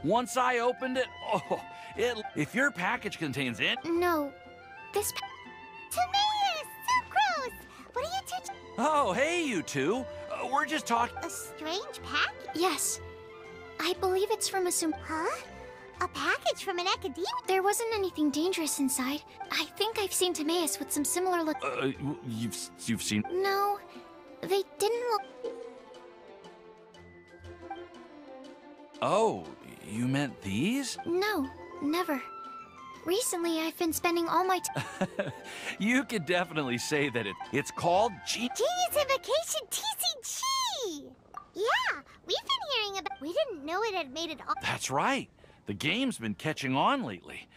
Once I opened it, if your package contains it... No, this... Timaeus! Sucrose! What are you two... Oh, hey, you two. We're just talking... A strange pack? Yes. I believe it's from a Huh? A package from an academia? There wasn't anything dangerous inside. I think I've seen Timaeus with some similar look... you've seen... No, they didn't look... Oh, you meant these? No, never. Recently, I've been spending all my You could definitely say that it's called Genius Invocation TCG! Yeah, we've been hearing about... We didn't know it had made it all... That's right. The game's been catching on lately.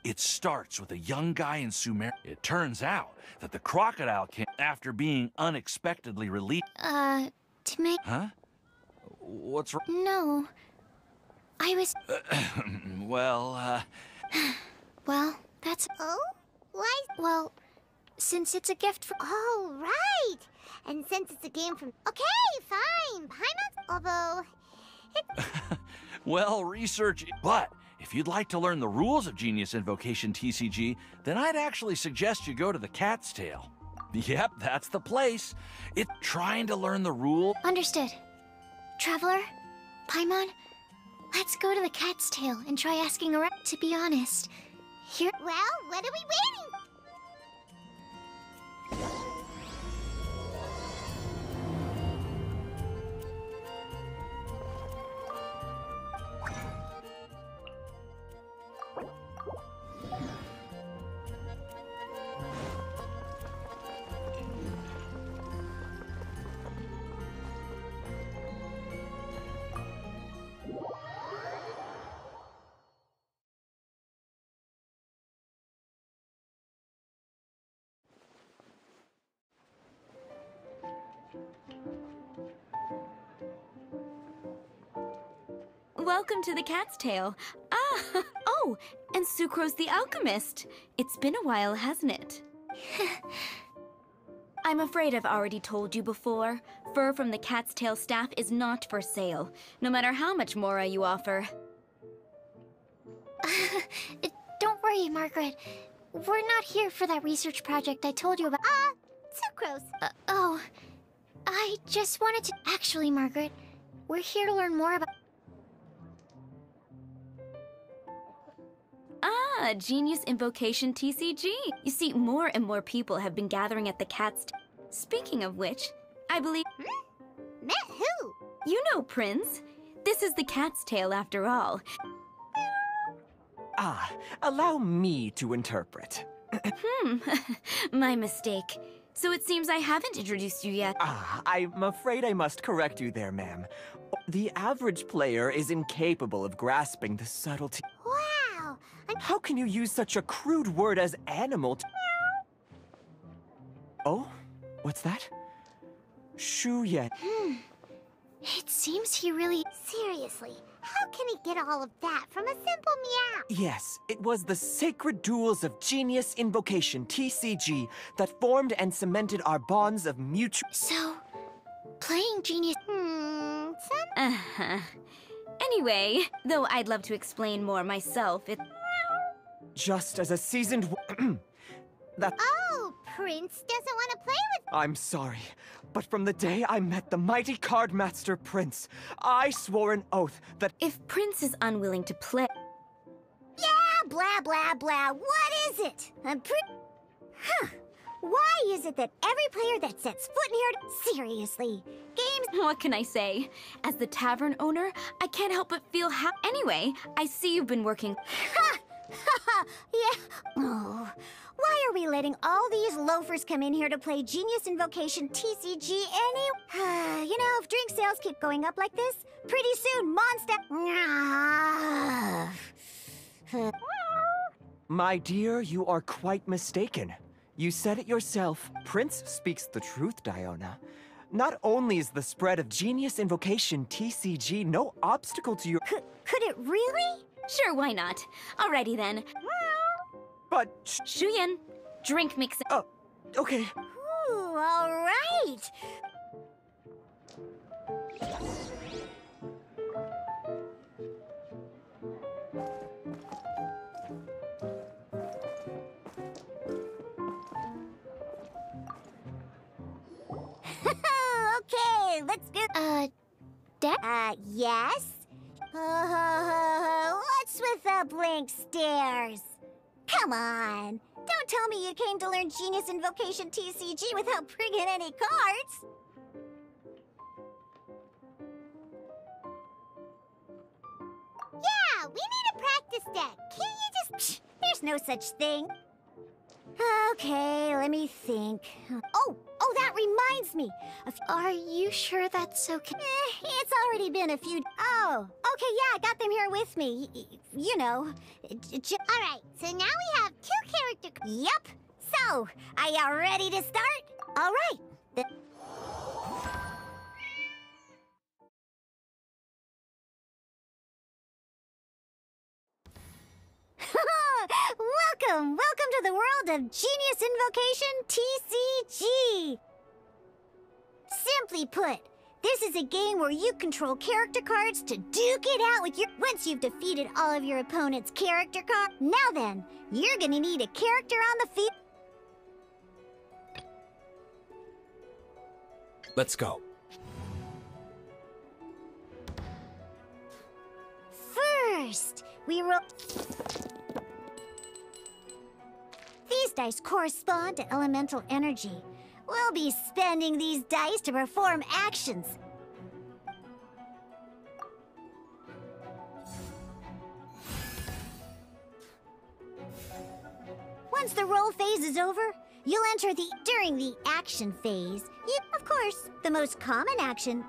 It starts with a young guy in Sumer. It turns out that the crocodile came after being unexpectedly released. Timaeus... Huh? What's wrong? No. I was... Well, Well, that's... Oh? Why? Well, since it's a gift for... Oh, right! And since it's a game from... Okay, fine. Paimon... Although... well, research... But if you'd like to learn the rules of Genius Invocation TCG, then I'd actually suggest you go to the Cat's Tail. Yep, that's the place. It's trying to learn the rule... Understood. Traveler, Paimon, let's go to the Cat's Tail and try asking around. To be honest, here... Well, what are we waiting? Welcome to the Cat's Tail. Oh, and Sucrose the Alchemist. It's been a while, hasn't it? I'm afraid I've already told you before. Fur from the Cat's Tail staff is not for sale, no matter how much Mora you offer. Don't worry, Margaret. We're not here for that research project I told you about. Sucrose. Oh, I just wanted to... Actually, Margaret, we're here to learn more about... Genius Invocation TCG. You see, more and more people have been gathering at the Cat's Tail. Speaking of which, I believe... Met who? You know, Prince. This is the Cat's Tail after all. Allow me to interpret. My mistake. So it seems I haven't introduced you yet. I'm afraid I must correct you there, ma'am. The average player is incapable of grasping the subtlety. Wow. How can you use such a crude word as animal to... Oh? What's that? Shuyen. It seems he really... Seriously, how can he get all of that from a simple meow? Yes, it was the sacred duels of Genius Invocation, TCG, that formed and cemented our bonds of mutual... So, playing Genius... Anyway, though I'd love to explain more myself, it... Just as a seasoned... Oh, Prince doesn't want to play with... I'm sorry, but from the day I met the mighty Cardmaster Prince, I swore an oath that... If Prince is unwilling to play... Yeah, blah, blah, blah. What is it? Why is it that every player that sets foot in here... Seriously, games... What can I say? As the tavern owner, I can't help but feel how... Anyway, I see you've been working... Yeah. Oh, why are we letting all these loafers come in here to play Genius Invocation TCG You know, if drink sales keep going up like this, pretty soon Mondstadt... My dear, you are quite mistaken. You said it yourself. Prince speaks the truth, Diona. Not only is the spread of Genius Invocation TCG no obstacle to your... Could it really? Sure, why not? Alrighty then. But... Shuyen, drink mix... Oh, okay. Ooh, all right. Yes? What's with the blank stares? Come on! Don't tell me you came to learn Genius Invocation TCG without bringing any cards! Yeah, we need a practice deck. Can't you just... There's no such thing. Okay, let me think. Oh, that reminds me. Are you sure that's okay? It's already been a few... Oh, okay, yeah, I got them here with me. You know. All right, so now we have 2 character... Yep. So, are you ready to start? All right. Welcome to the world of Genius Invocation TCG! Simply put, this is a game where you control character cards to duke it out with your... Once you've defeated all of your opponent's character cards, now then, you're gonna need a character on the field. Let's go. First, we roll... These dice correspond to elemental energy. We'll be spending these dice to perform actions. Once the roll phase is over, you'll enter during the action phase. Of course, the most common action...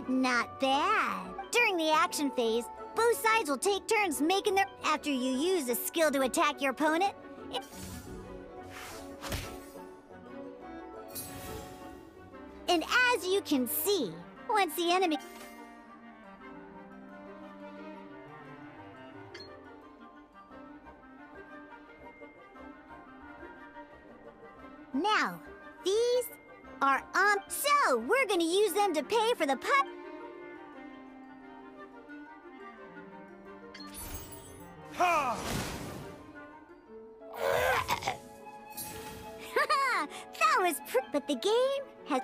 Not bad. During the action phase, both sides will take turns making their... After you use a skill to attack your opponent... And as you can see, once the enemy... Now, these are on... So, we're gonna use them to pay for the pup... That was but the game has...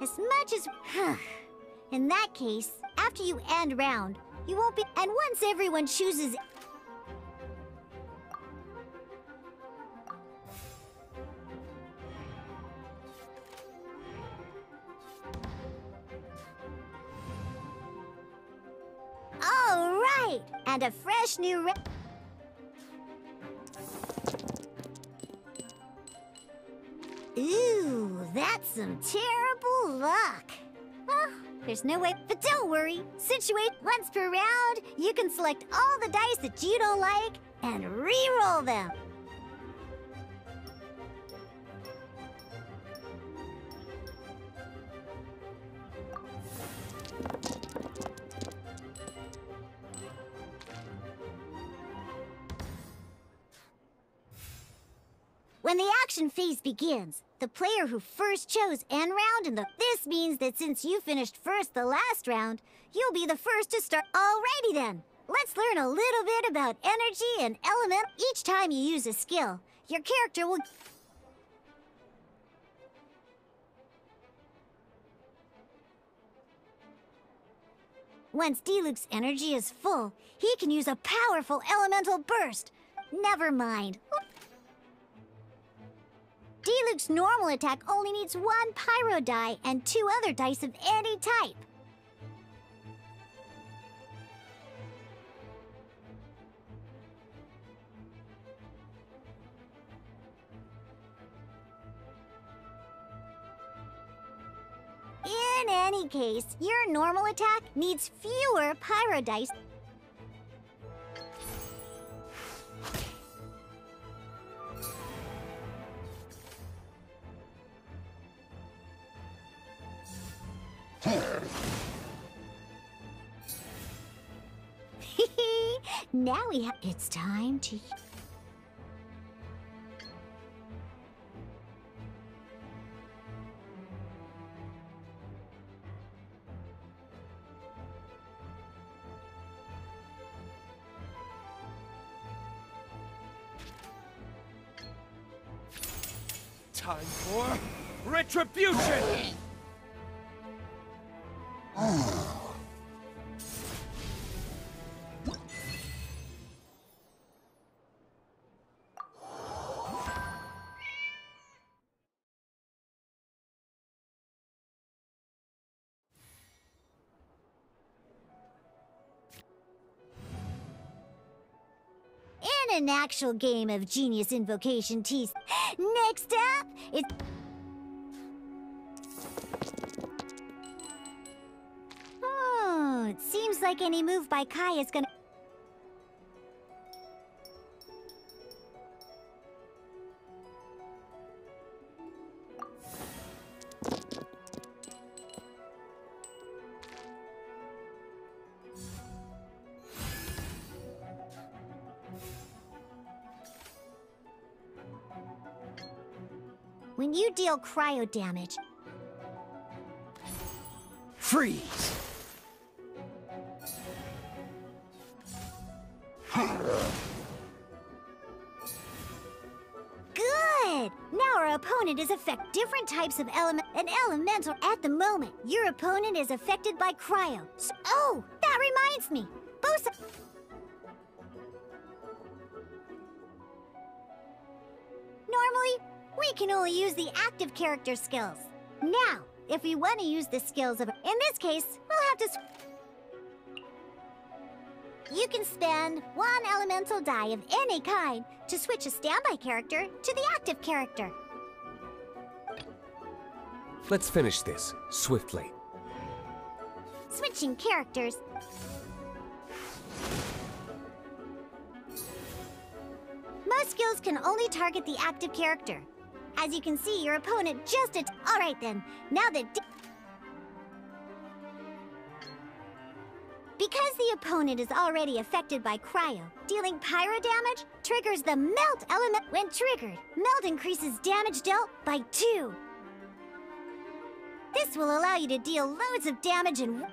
As much as... In that case, after you end round, you won't be... And once everyone chooses... All right! And a fresh new... Ooh, that's some terrible luck. Well, there's no way... But don't worry. Situate once per round, you can select all the dice that you don't like and re-roll them. When the action phase begins, the player who first chose end round in the... This means that since you finished first the last round, you'll be the first to start. Alrighty then, let's learn a little bit about energy and element. Each time you use a skill, your character will... Once Diluc's energy is full, he can use a powerful elemental burst. Never mind. Diluc's normal attack only needs 1 pyro die and 2 other dice of any type. In any case, your normal attack needs fewer pyro dice. Now we have... It's time to... Time for retribution! In an actual game of Genius Invocation T. Next up, it's... Oh, it seems like any move by Kai is gonna... When you deal cryo damage... Freeze! Good! Now our opponent is affected different types of an elemental. At the moment, your opponent is affected by cryo. Oh, that reminds me. Bosa... Normally, we can only use the active character skills. Now, if we want to use the skills of... In this case, we'll have to... You can spend one elemental die of any kind to switch a standby character to the active character. Let's finish this swiftly. Switching characters. Most skills can only target the active character. As you can see, your opponent just... Alright then, now that... Because the opponent is already affected by cryo, dealing pyro damage triggers the melt element. When triggered, melt increases damage dealt by 2. This will allow you to deal loads of damage in...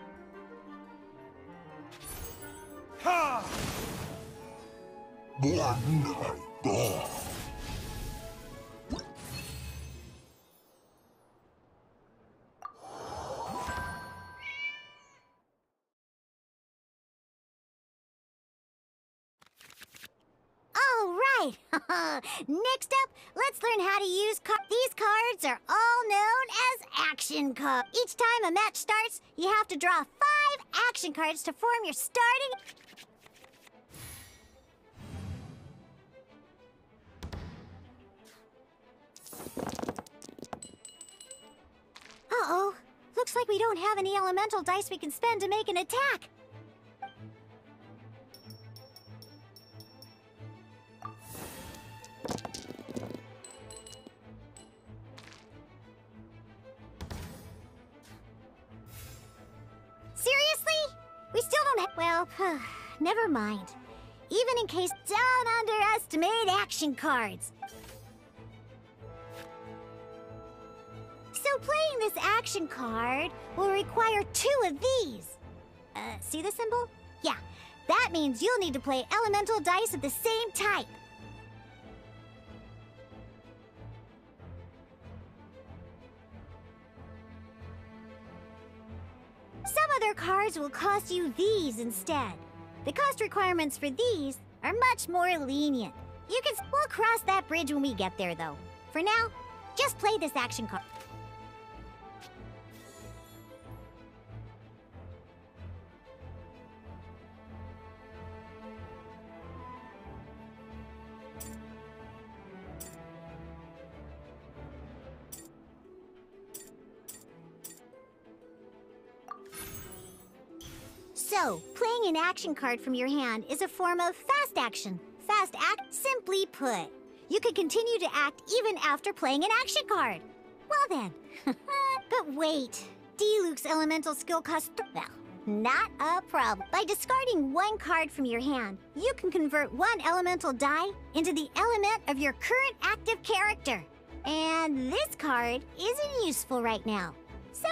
Ha! Alright! Next up, let's learn how to use These cards are all known as action cards. Each time a match starts, you have to draw 5 action cards to form your starting... Uh-oh. Looks like we don't have any elemental dice we can spend to make an attack. Seriously? We still don't have... Well, never mind. Even in case... Don't underestimate action cards. So playing this action card will require 2 of these. See the symbol? Yeah, that means you'll need to play elemental dice of the same type. Some other cards will cost you these instead. The cost requirements for these are much more lenient. We'll cross that bridge when we get there, though. For now, just play this action card. So, playing an action card from your hand is a form of fast action. Fast act, simply put. You can continue to act even after playing an action card. Well then. But wait, Diluc's elemental skill costs well, not a problem. By discarding one card from your hand, you can convert one elemental die into the element of your current active character. And this card isn't useful right now. So...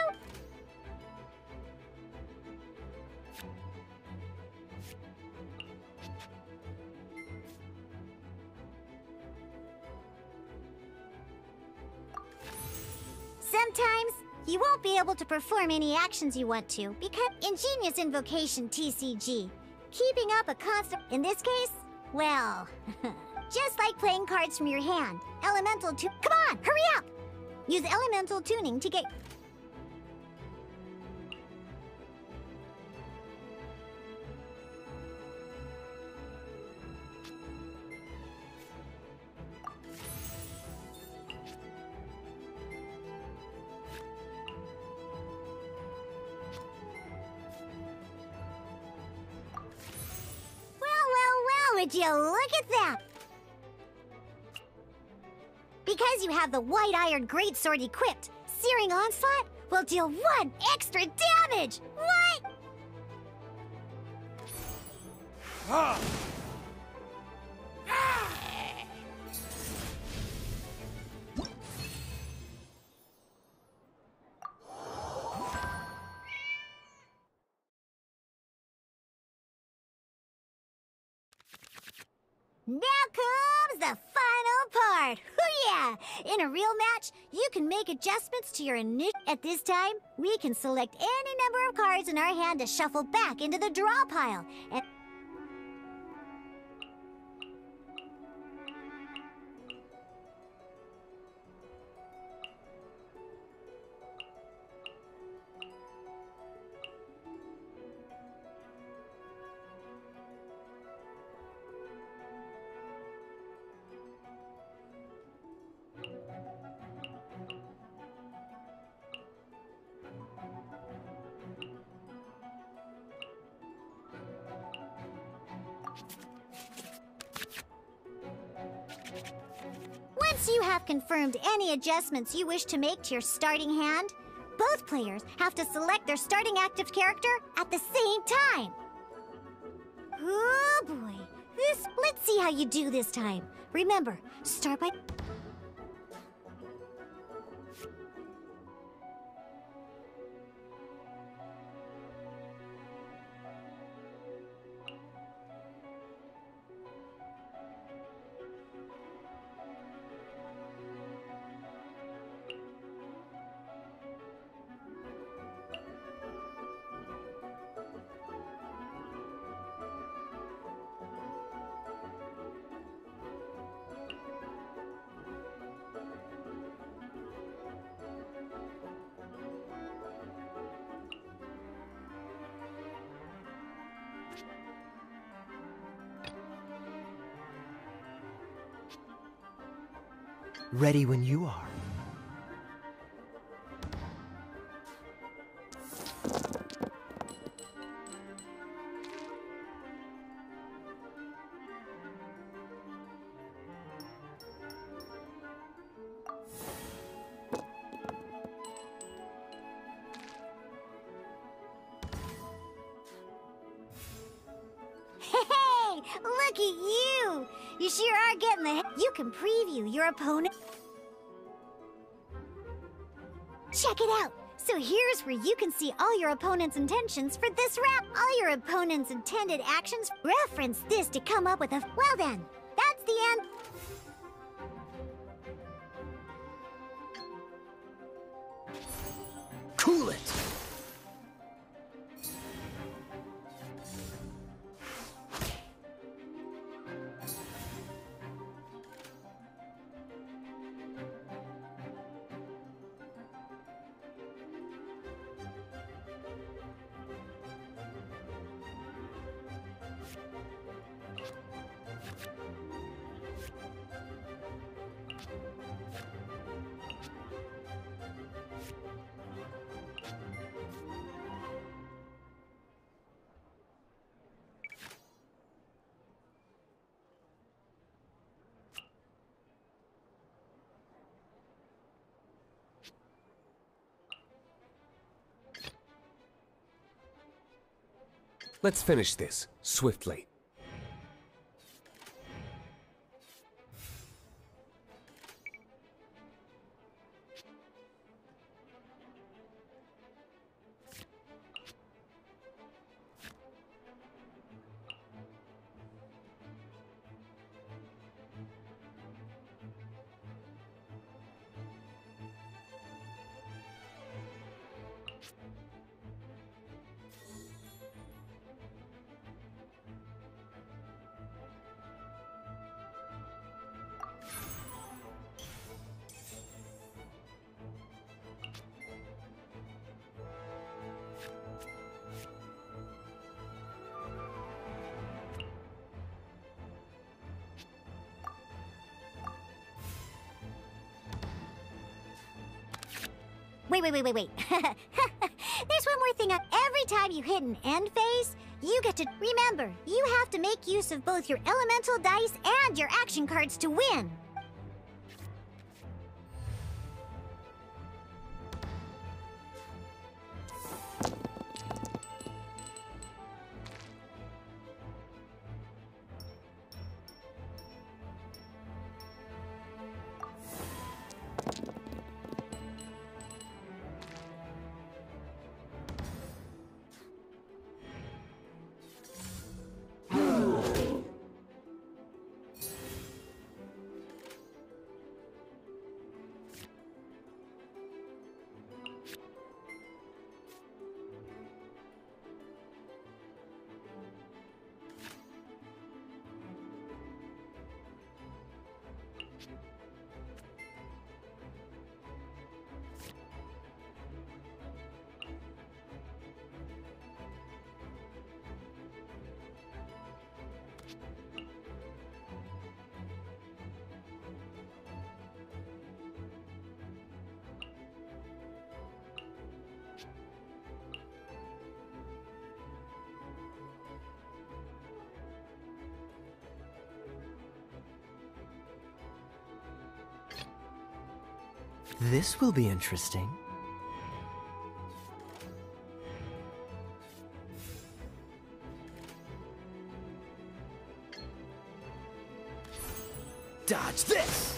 sometimes, you won't be able to perform any actions you want to because in Genius Invocation TCG, keeping up a constant... in this case, well... just like playing cards from your hand, elemental come on, hurry up! Use elemental tuning to get... Well, would you look at that? Because you have the White Iron Greatsword equipped, Searing Onslaught will deal 1 extra damage! What? Now comes the final part! Hoo-yeah! In a real match, you can make adjustments to your initial... At this time, we can select any number of cards in our hand to shuffle back into the draw pile. And... once you have confirmed any adjustments you wish to make to your starting hand, both players have to select their starting active character at the same time. Oh boy, let's see how you do this time. Remember, start by... Ready when you are. Hey, look at you! You sure are getting the... You can preview your opponent... Check it out! So here's where you can see all your opponent's intentions for this round. All your opponent's intended actions. Reference this to come up with a... Well then, that's the end. Cool it! Let's finish this swiftly. Wait. There's one more thing. Every time you hit an end phase, you get to remember, you have to make use of both your elemental dice and your action cards to win. This will be interesting. Dodge this!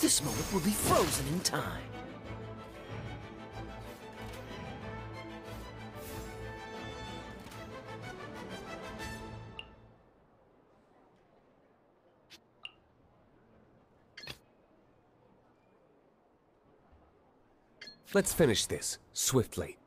This moment will be frozen in time. Let's finish this swiftly.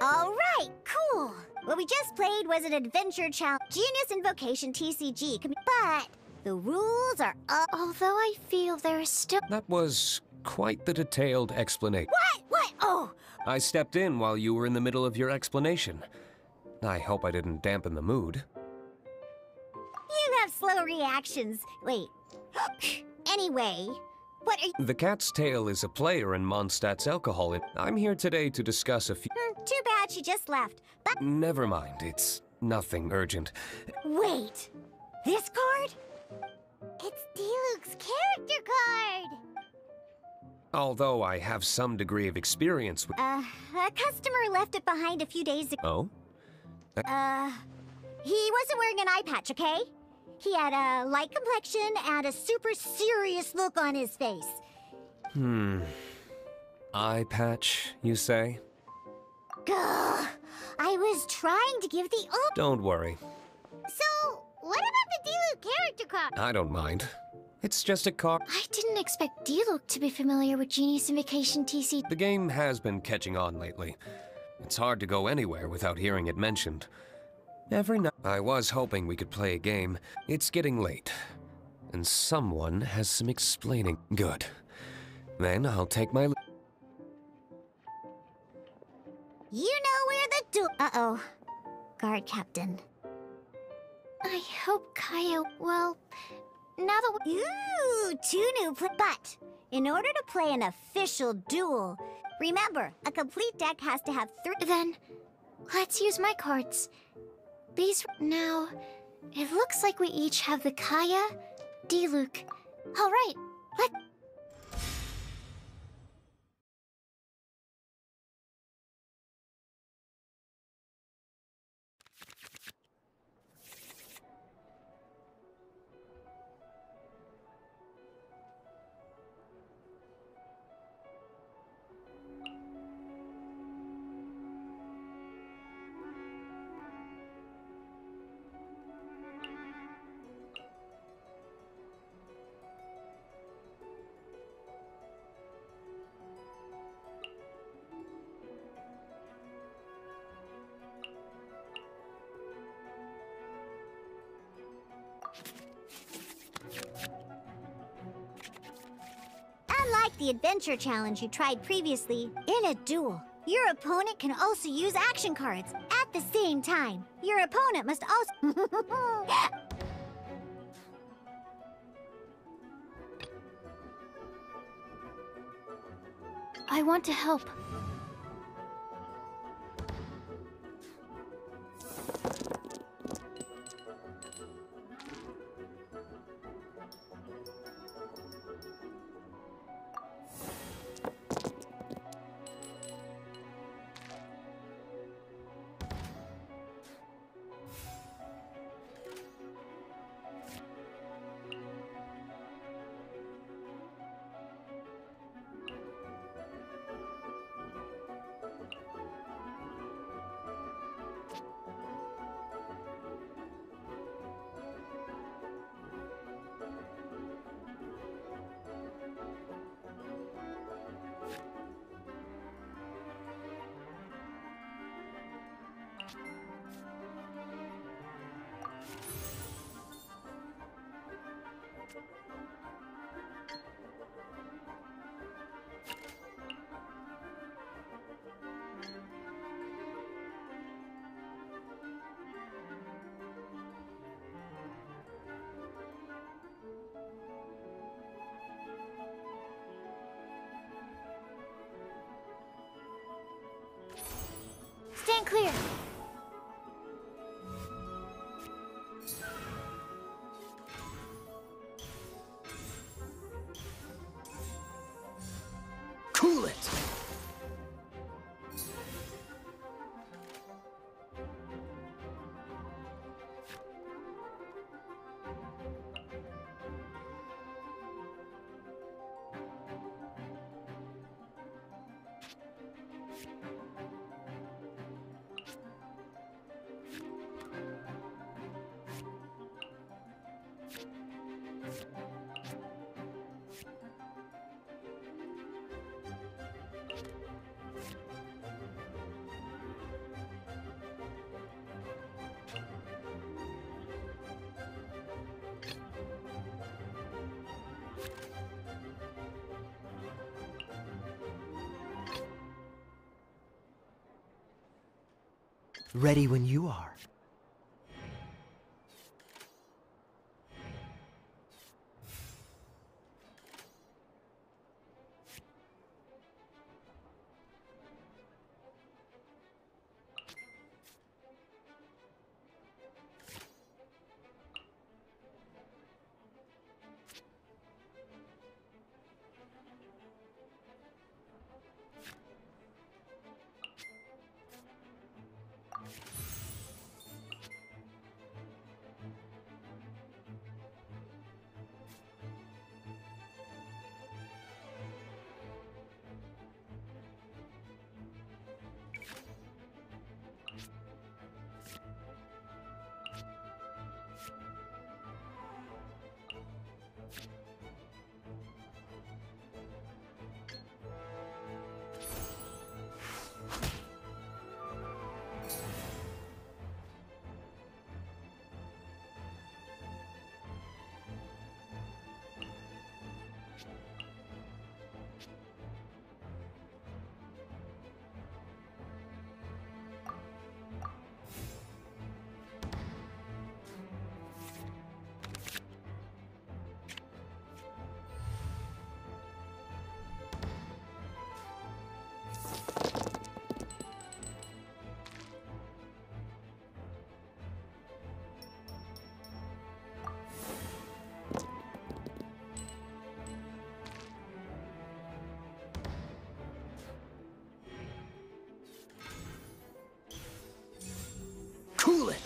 All right, cool. What we just played was an adventure challenge, Genius Invocation TCG. But the rules are up. Although I feel there is still... That was quite the detailed explanation. What? What? Oh! I stepped in while you were in the middle of your explanation. I hope I didn't dampen the mood. You have slow reactions. Wait. Anyway, what are you... The Cat's Tail is a player in Mondstadt's alcohol. I'm here today to discuss a few... Too bad she just left. But Never mind, it's nothing urgent. wait. This card? It's Diluc's character card! Although I have some degree of experience with... A customer left it behind a few days ago. Oh? He wasn't wearing an eye patch, okay? He had a light complexion and a super serious look on his face. Eye patch, you say? Gah! I was trying to give the Don't worry, So, what about the Diluc character card? I don't mind. It's just a card. I didn't expect Diluc to be familiar with Genius Invocation TC. The game has been catching on lately. It's hard to go anywhere without hearing it mentioned. Every night, I was hoping we could play a game. It's getting late, and someone has some explaining. Good. Then I'll take my... You know where the Uh-oh. Guard captain. I hope Kaya, well, now that we... Ooh, two new But, in order to play an official duel, remember, a complete deck has to have 3... Then, let's use my cards. These... Now, it looks like we each have the Kaya, Diluc. All right, let... Unlike the adventure challenge you tried previously, in a duel, your opponent can also use action cards at the same time. Your opponent must also... I want to help. clear. Cool it! Ready when you are. Cool it!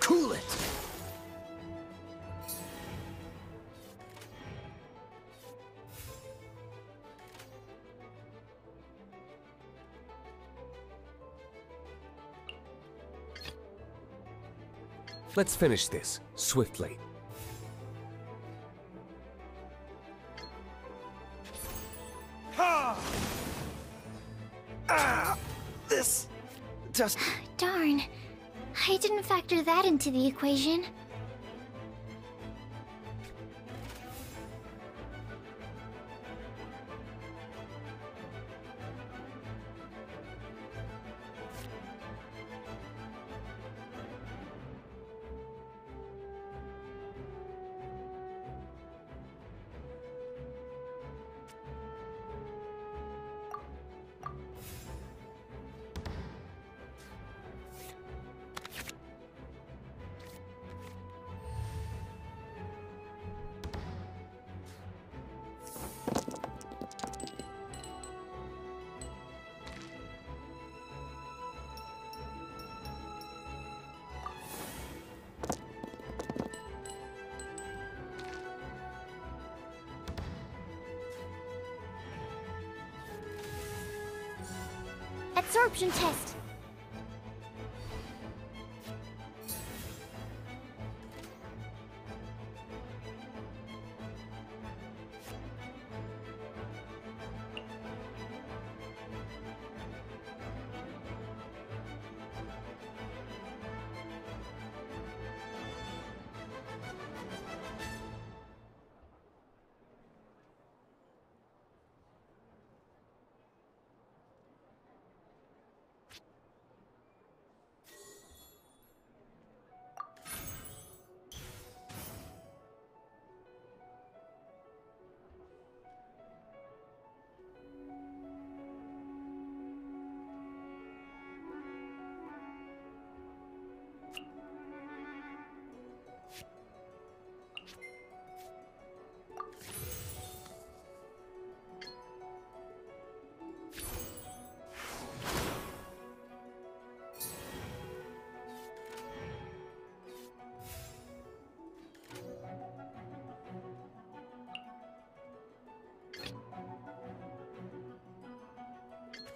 Cool it! Let's finish this, swiftly. This just... Darn. I didn't factor that into the equation. Absorption test.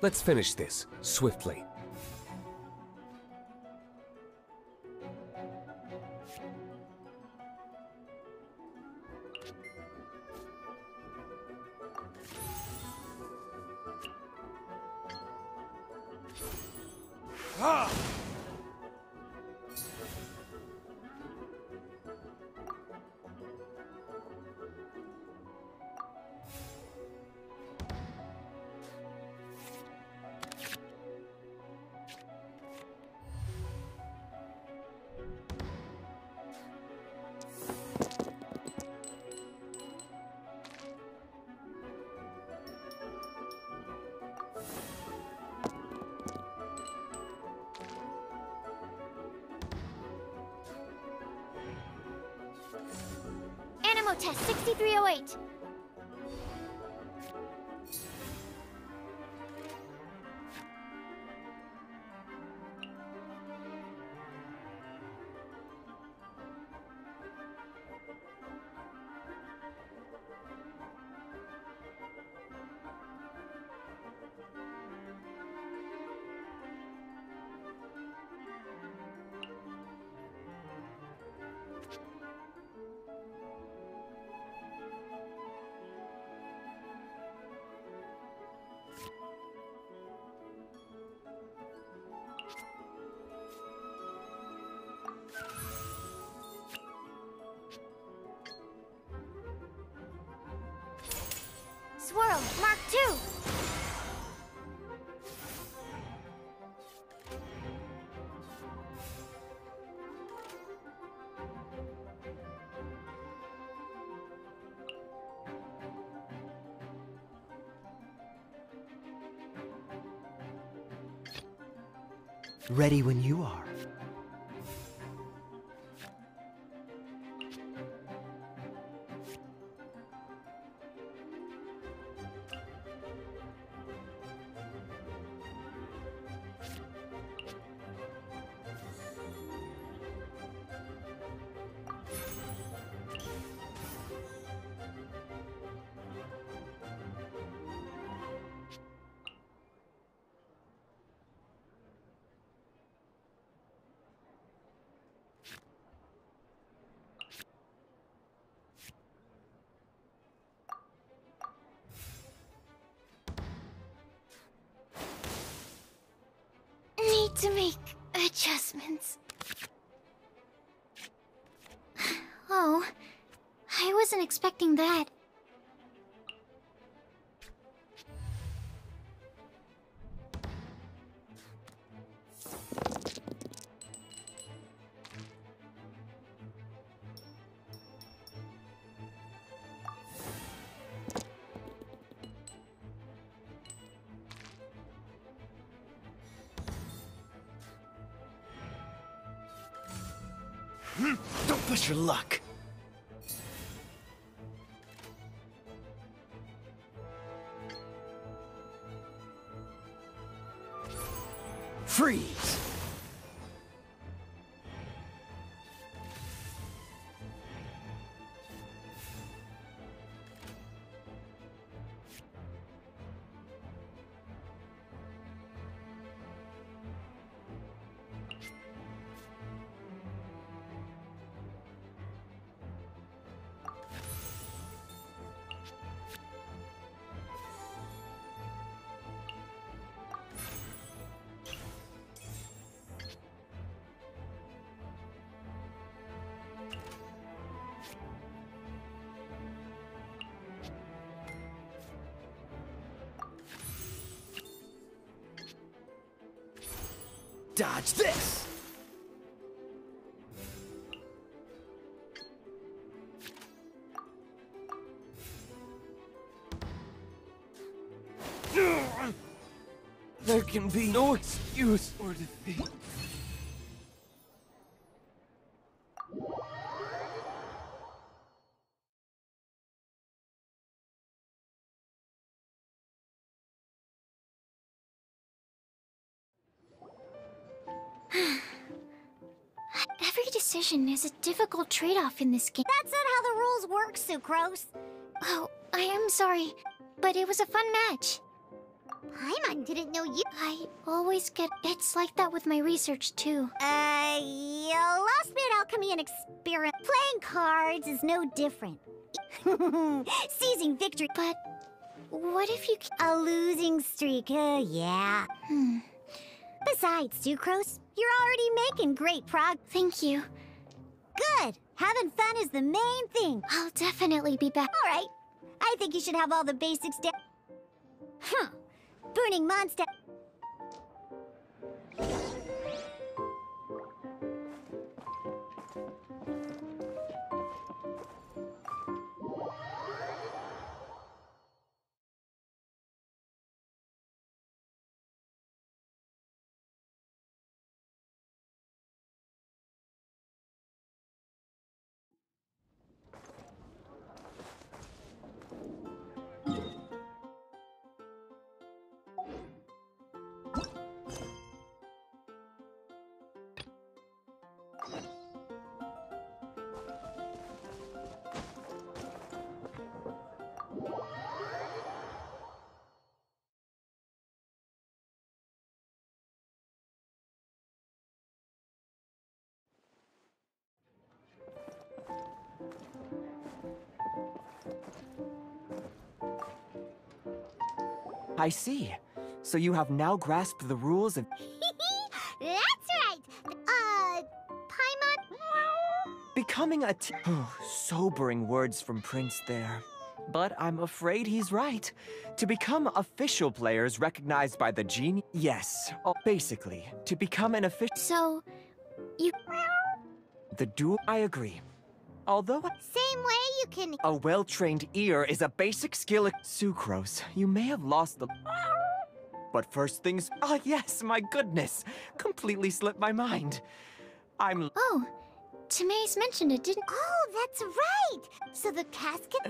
Let's finish this, swiftly. Ah! Animo test 6308. Swirl, Mark 2. Ready when you are. Need to make adjustments. Oh, I wasn't expecting that. Don't push your luck. Freeze! Dodge this! There can be no excuse for defeat. Every decision is a difficult trade-off in this game. That's not how the rules work, Sucrose. Oh, I am sorry, but it was a fun match. Paimon didn't know you. I always get... It's like that with my research, too. You lost me at alchemy and experiment. Playing cards is no different. Seizing victory. But what if you... A losing streak, yeah. Besides, Sucrose, you're already making great progress. Thank you. Good! Having fun is the main thing. I'll definitely be back. All right. I think you should have all the basics down. Burning monster. I see. So you have now grasped the rules of... That's right! Paimon? Becoming a Oh, sobering words from Prince there. But I'm afraid he's right. To become official players recognized by the genie... Yes, basically, to become an official... So, you... The duel... I agree. Although... Same way you can... A well-trained ear is a basic skill... Sucrose, you may have lost the... But first things... Ah, yes, my goodness! Completely slipped my mind. I'm... Oh, Tamae's mentioned it, didn't... Oh, that's right! So the casket...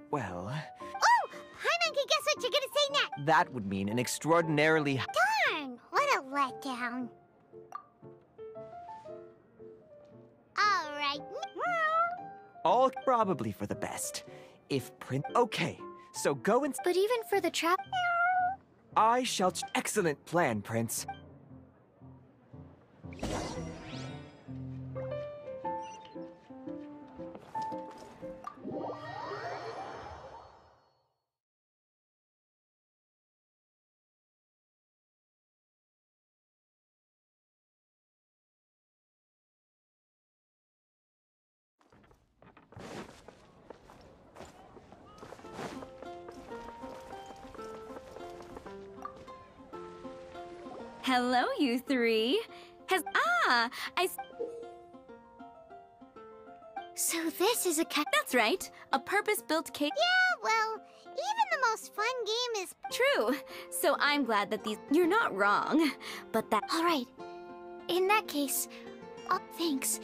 well... Oh! Paimon can guess what you're gonna say next! That would mean an extraordinarily... Darn! What a letdown. All right. All probably for the best. If Prince... Okay, so go and... But even for the trap... I shall... Excellent plan, Prince. Hello, you three. So this is a That's right. A purpose-built cake. Yeah, well, even the most fun game is... True. So I'm glad that these... You're not wrong. But that... All right. In that case... thanks.